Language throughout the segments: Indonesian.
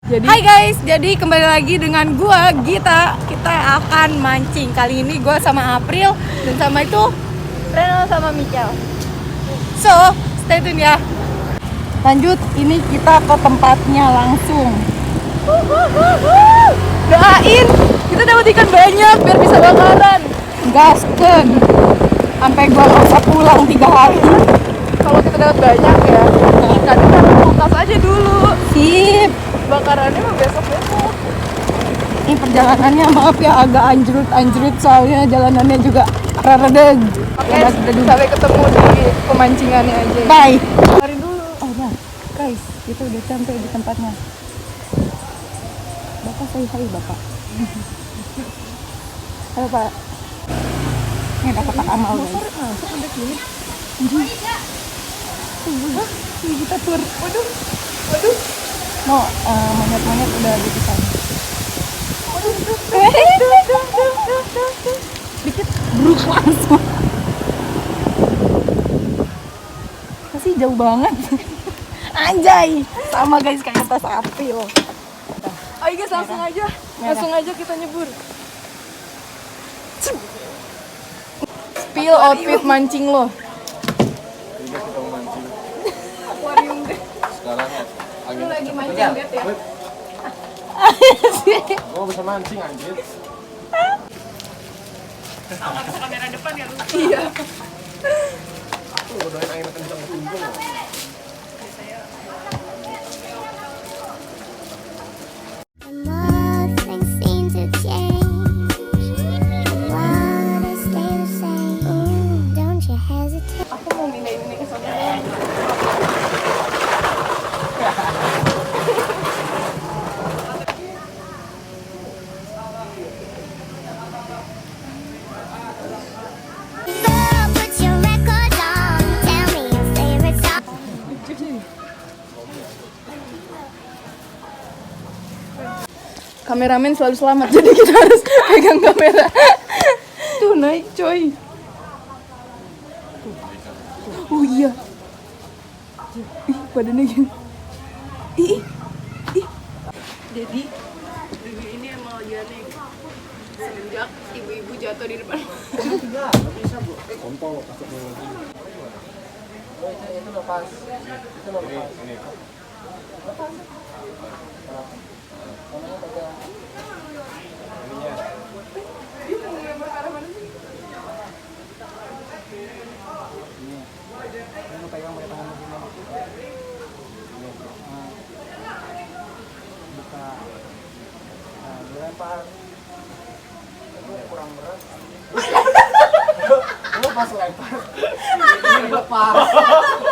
Hai guys, jadi kembali lagi dengan gua Gita. Kita akan mancing. Kali ini gua sama April dan sama itu Reno sama Michael. So, stay tune ya. Lanjut, ini kita ke tempatnya langsung. Doain kita dapat ikan banyak biar bisa bakaran. Gasken. Sampai gua nggak usah pulang 3 hari. Kalau kita dapat banyak ya, ikan kita kulkas aja dulu. Sip. Bakarannya mah besok-besok. Ini perjalanannya maaf ya agak anjrut soalnya jalanannya juga rada. Oke, sampai ketemu di pemancingannya aja. Bye. Mari dulu. Oh ya, guys, kita udah sampai di tempatnya. Bapak say hi, Bapak. Halo, Pak. Ini ada kotak amal, guys. Masuk udah gini. Kita tur. Waduh. Mau monyet-monyet udah di sana. Dikit bruk langsung. Masih jauh banget. Anjay. Sama guys kayak tas April. Ayo guys langsung aja kita nyebur. Spill outfit mancing lo. Kita mau mancing. Akuarium deh. Sekarang Lu lagi mancing bet ya? Gua bisa mancing anjir. Sama kamera depan ya lu? Iya. Lu doain angin kencang kumpul. Aku mau mindahin ke sana. Kameramen selalu selamat, jadi kita harus pegang kamera. Tuh naik coy. Oh iya. Ih, badannya gini. Ih. Jadi ini emang lagi aneh. Semenjak ibu-ibu jatuh di depan. Enggak bisa, Bu. Kontol masuk lagi. Oh, itu lepas. Itu lepas. Ini. Lepas. Dia mau ngelempar ke arah mana sih? Ini pegang pakai tangan begini. Buka. Nah, dilempar. Itu kurang berat. Lu pas lempar. Ini lepas.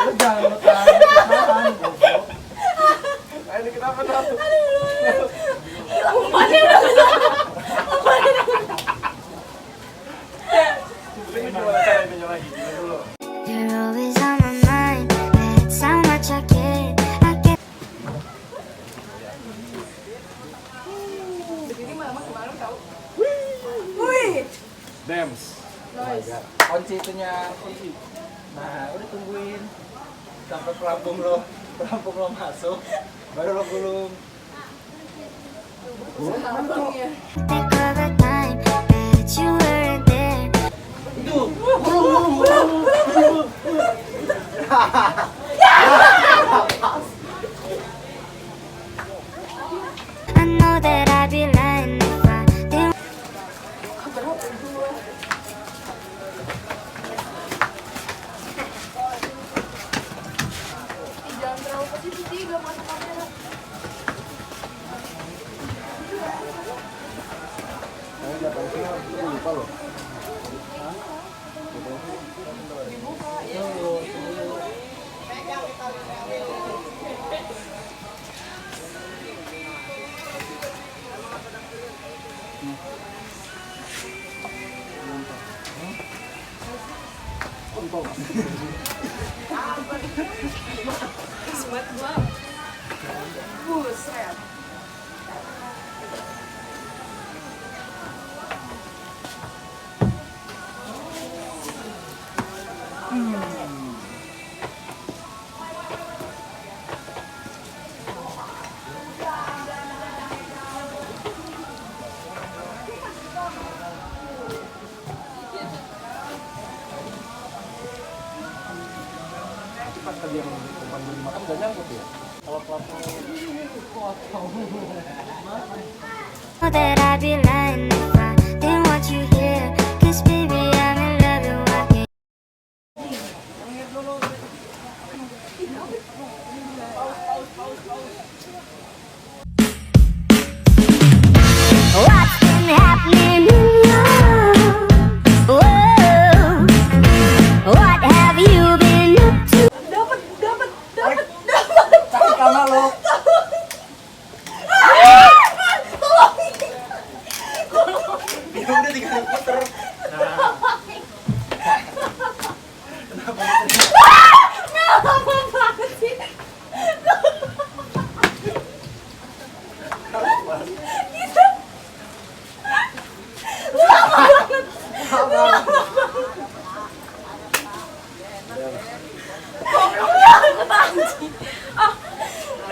Lu jangan lepas. Tahan, goblok. Ini kenapa tuh? Hilang umpannya udah bisa. Ini gimana cara intinya lagi? Gini dulu. You're always on my mind. That's how much I get. Jadi mama kemarin tahu. Wih. Dems. Nice. Kunci itunya kunci. Nah, udah tungguin sampai pelampung lo masuk, baru lo gulung. Untung ya. Think of the time that you weren't there. Itu. I know that I'd be lying if I didn't. Jangan terlalu posisi sih, gak masuk kamera. Lupa lo. Smart gua. Buset. udah nyangkut ya. Kalau pelaku Know that I'd be lying if I didn't want you here. 'Cause baby, I'm in love and what can what's been happening in your world? What have you been up to? sakit sama lo. Ya udah tinggal puter.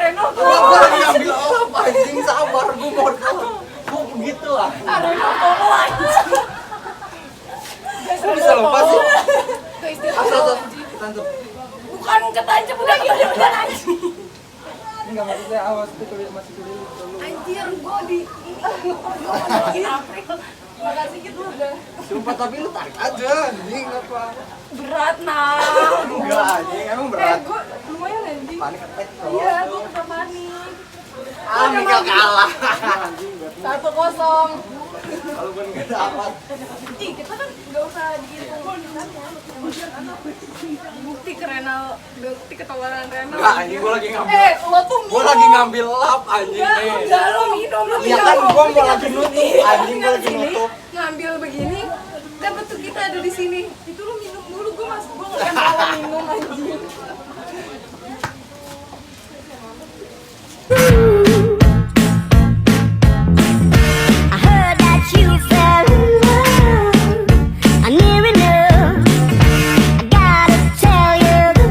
Reno Gua lagi ngambil apa anjing, sabar gua mau kok begitu ah. Reno tolong anjing. Kok bisa lepas sih? Asal Anjing. tante. Bukan ketancap udah anjing. Ini enggak maksudnya awas itu kulit masih kulit dulu. Anjir, gua di April. Makasih gitu udah. Sumpah tapi lu tarik aja anjing apa? Berat nah. Enggak anjing, emang berat. Gua lumayan anjing. Panik attack. Iya, gua udah panik. Ah, Mika kalah. Anjing berat. 1-0. Kalau gue enggak dapat. Ih, kita kan nggak usah dihitung bukti ke Renal, bukti ketularan Renal. Enggak anjing, gua lagi ngambil. Lo tuh minum. Gua lagi ngambil lap anjing. Enggak, lo minum, lo Iya kan gua mau lagi nutup anjing, gua lagi nutup. Ngambil begini, dan betul kita ada di sini. Itu lo minum dulu, gua nggak mau minum anjing. I heard that you fell in love. I never knew. I gotta tell you the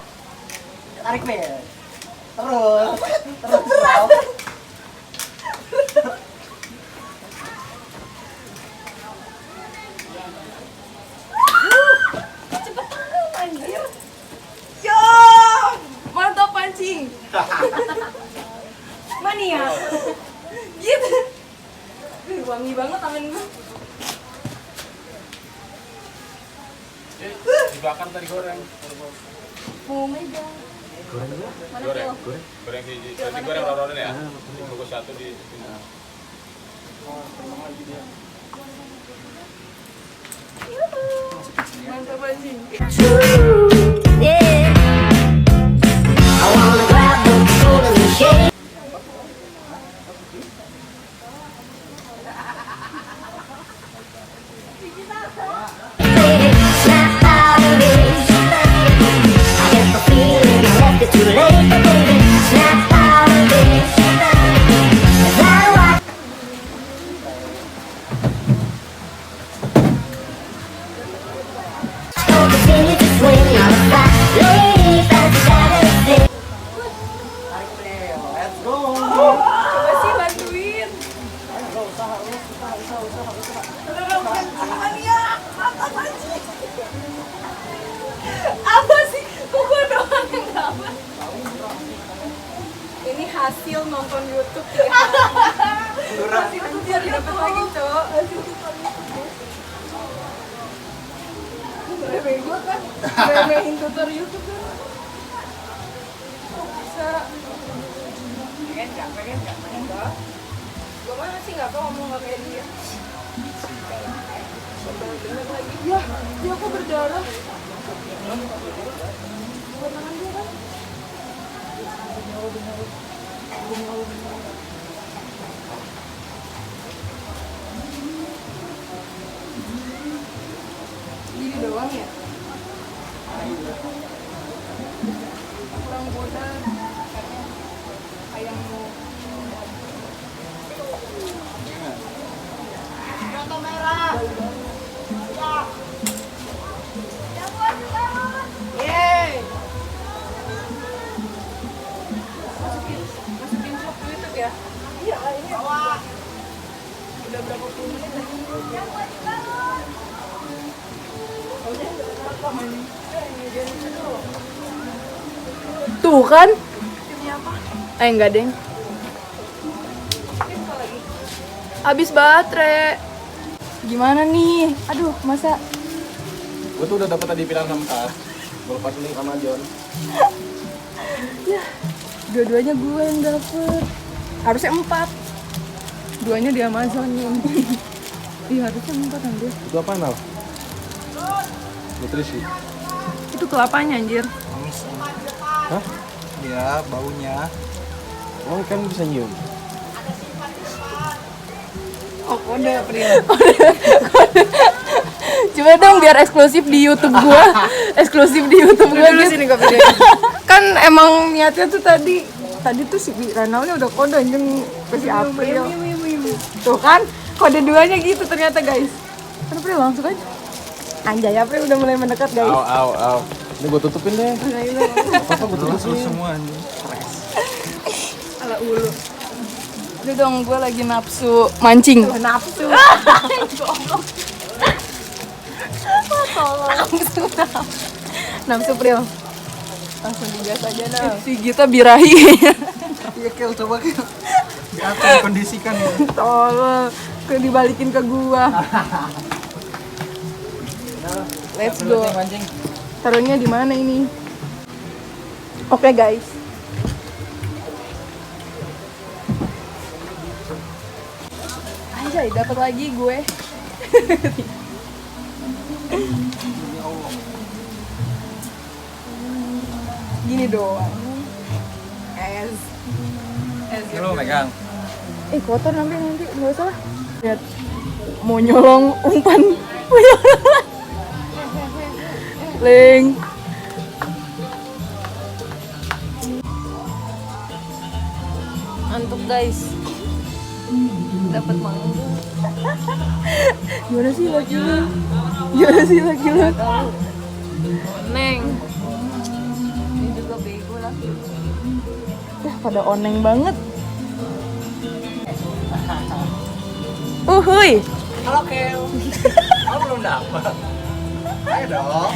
Tarik nih. Terus. Cepetan anjir. Ya, mantap pancing. Mania. Gitu. Wih, wangi banget tangan gue. Dibakar tadi goreng. Mau megang. Mana tuh? Goreng hiji. Tadi goreng roro ya. Bungkus satu di Mantap pancing. truth. Yeah. I wanna grab the full of the shade. Snap out of it. I get the feeling I left it too late, but baby, snap out of it. 'Cause I watch. So continue to swing on a flat lady, fancy Saturday. Tarik nih. Let's go. Coba sih bantuin. Mania, mantap pancing. Apa sih? Kok gue doang yang dapat? Ini hasil nonton YouTube ya. Hasil itu biar dapat lagi, Cok. Hasil nonton YouTube. Udah bego kan? Remehin tutor YouTube kan? Kok bisa? Pengen nggak? Enggak. Gue mana sih nggak tau ngomong nggak kayak dia. Bener lagi. Ya, dia kok berdarah. Buat tangan dia kan? Gini doang ya? Kurang bodan karena ayam Yeay. Masukin vlog ke YouTube ya? Iya, ini udah berapa puluh menit lagi? Tuh kan, apa? Enggak deng. Habis baterai. Gimana nih? Aduh, masa Gue tuh udah dapat tadi pilang sama tas. Gue lepas link sama John. ya, dua-duanya gue yang dapet. Harusnya 4. Duanya di Amazon nih. Iya, harusnya 4 anjir. Itu apa Nal? Nutrisi. Itu kelapanya anjir. Hah? Ya, baunya. Oh kan bisa nyium. Oh, kode pria. Coba dong biar eksklusif di YouTube gua. Eksklusif di YouTube gua gitu. Sini gua videoin. Kan emang niatnya tuh tadi tuh si Ranalnya udah kode anjing ke si April. Tuh kan, kode 2-nya gitu ternyata guys. Kan April langsung aja. Anjay, April udah mulai mendekat guys. Au. Ini gue tutupin deh. Apa gue tutupin Semua anjing. Ala ulu. Udah dong, gue lagi nafsu mancing. Nafsu. Nafsu Pril. Langsung digas aja nah. Si Gita birahi. Iya, Kel, coba Kel. Diatur, kondisikan ya. Tolong, kayak dibalikin ke gua. Let's go. Mancing. Taruhnya di mana ini? Oke guys. Anjay, dapat lagi gue. Gini doang. Es. Lu megang. Kotor nanti nggak usah lah. Lihat, mau nyolong umpan. Leng. Antuk guys. Dapat mangga. Gimana sih laki lu? Neng. Ini juga bego laki. Pada oneng banget. Uhuy. Halo, Kel. Kamu belum dapat. Ayo dong.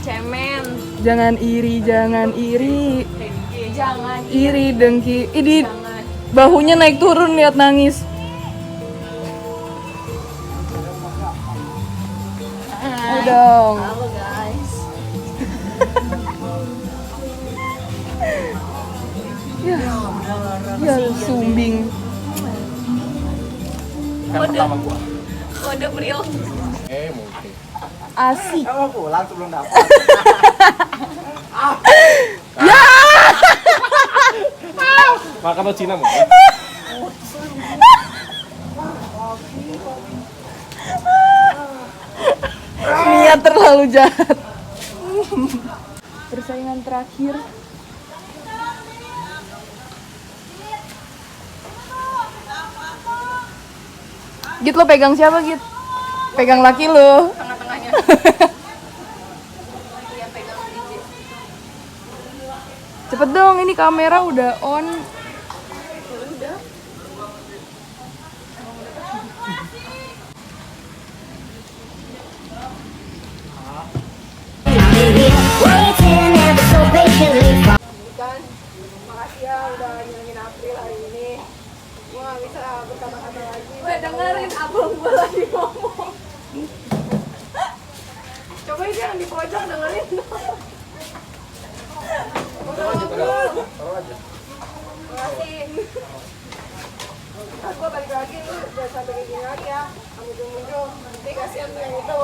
Cemen. Jangan iri. Jangan iri dengki. Ini bahunya naik turun lihat nangis. Ayo dong. Halo guys. Ya sumbing. Kan pertama gua. Kode Pril. Mungkin. Asik. Kamu pulang sebelum dapat. Makan lo Cina mau. Niat terlalu jahat. Persaingan terakhir. Git, lo pegang siapa Git? Pegang laki lo. Tengah-tengahnya. Cepet dong, ini kamera udah on. Waiting ever so patiently for Kan, makasih ya udah nyelengin April hari ini. Gue gak bisa berkata-kata lagi. Gue dengerin abang gue lagi ngomong. Coba ini yang di pojok dengerin dong. Taruh aja. Makasih. Gue balik lagi, lu jangan sampai kayak gini lagi ya. Kamu muncul, nanti kasihan tuh yang itu.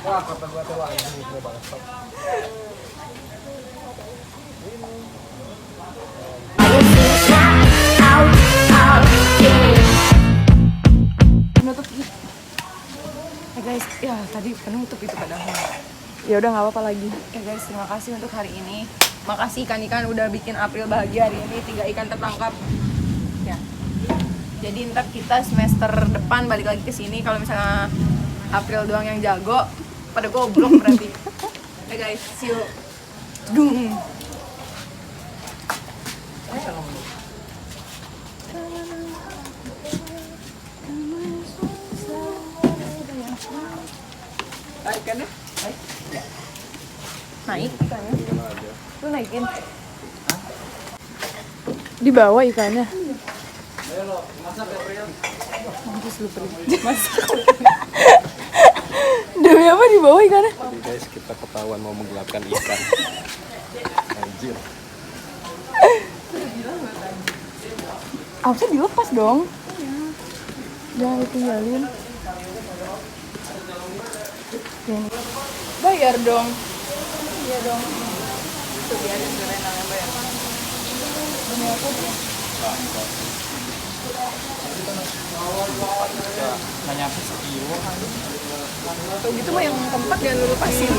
Wah, kata gua tuh anjing gue banget. Penutup gitu. Guys, ya tadi penutup itu padahal. Ya udah nggak apa-apa lagi. Guys, terima kasih untuk hari ini. Makasih ikan-ikan udah bikin April bahagia hari ini. 3 ikan tertangkap. Ya. Jadi ntar kita semester depan balik lagi ke sini. Kalau misalnya April doang yang jago, pada goblok berarti. Ya guys, see you. Dung. Baik kan ya? Baik. naikin. Di bawah ikannya. Mampus lu pergi. Masak. Demi apa di bawah ikannya? Jadi guys, kita ketahuan mau menggelapkan ikan. Anjir. Harusnya dilepas dong. Jangan ditinggalin. Bayar dong. Iya dong. Tuh biarin sebenarnya namanya bayar. Demi apa sih? Nggak nyampe sekilo. Tuh gitu mah yang keempat jangan lu lepasin.